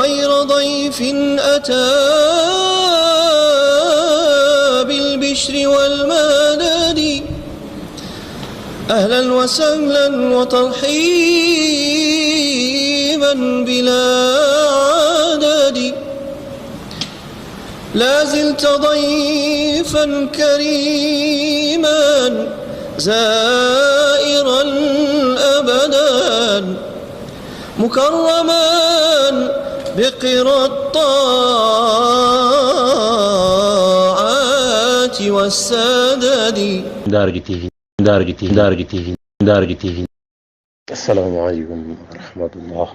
غير ضيف أتى بالبشر والمدد أهلا وسهلا وترحيبا بلا عدد لا زلت ضيفا كريما زائرا أبدا مكرما بقرى الطاعات والسدد. Daara J TV. Asalaamaaleykum wa rahmatullah.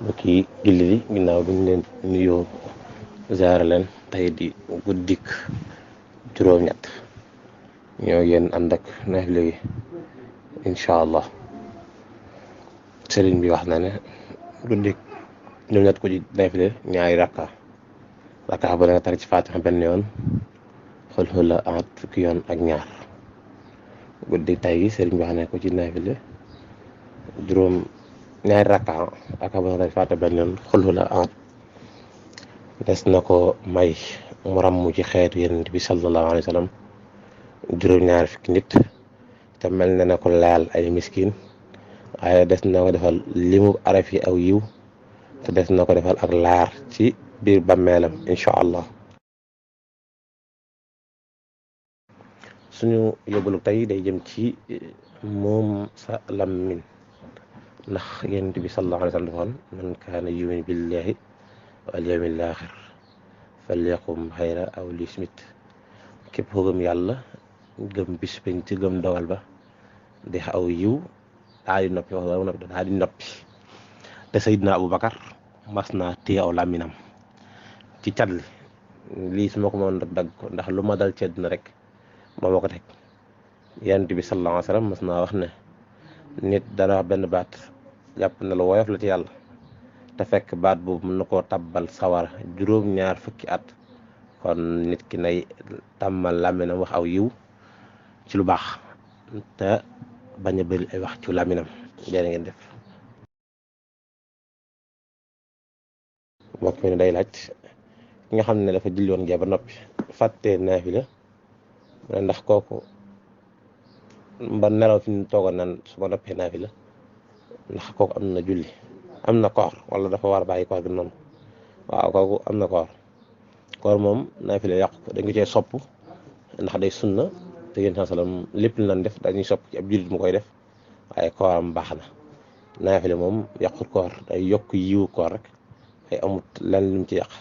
mbokki jullit yi ginnaaw bi ñu leen nuyoo ziyaare leen tey di guddik juróom-ñett ñoo yéen ànd ak naafila gi incha allah. sëriñ bi wax na ne guddik juróom-ñett ko ci naafila ñaari rakka ba nga tari ci Faatiha benn yoon xul huwa ahad fukki yoon ak ñaar. guddi tay gi sëriñ bi wax ne ko ci naafila juróom ñaari rakka ba nga tari Faatiha benn yoon xul huwa ahad des na ko may mu ràmm ci xeetu Yonent bi sallallahu alayhi wa sallam juróom-ñaari fukki nit te mel na ko laal ay miskin waaye des na ko defal limu araf yi aw yiw te des na ko defal ak laar ci biir bàmmeelam incha allah. suñu yóbbalu tey day jëm ci moom sa lammin ndax Yonent bi sallallahu alayhi wa sallam defoon man kaana yu'minu billahi wal yawmil aaxir falyaqum xayra aw liyasmut. képp ko gëm yàlla gëm bis penc ci gëm dogal ba di aw yiw daa di noppi te Seydina Aboubacar mas naa téye aw làmminam ci cat lii su ma ko mën dagg ko ndax lu ma dal ci àddina rek moo ma ko teg. Yonent bi sallallahu alayhi wa sallam mas naa wax ne nit dana wax benn baat jàpp na lu woyof la ci yàlla te fekk baat boobu mën na koo tabbal sawara juróom-ñaar fukki at. kon nit ki nay tàmmal làmminam wax aw yiw ci lu baax te bañ a bëri ay wax ci làmminam. jërë ngeen def. mbokk mi ne day laaj ki nga xam ne dafa julli woon gee ba noppi fàtte naafila mu ne ndax kooku ba nelaw fi ñu toogoon naan su ma noppee naafila ndax kooku am na julli am na koor wala dafa war a bàyyi koor gi noonu. waaw kooku am na koor moom naafila yàqu ko dañ ko cee sopp ndax day sunna te yéen sallam lépp lu lan def dañuy sopp ci ab jullit mu koy def waaye kooram baax na. naafila moom yàqut koor day yokk yiwu koor rek ay amut lan lu mu ci yàq.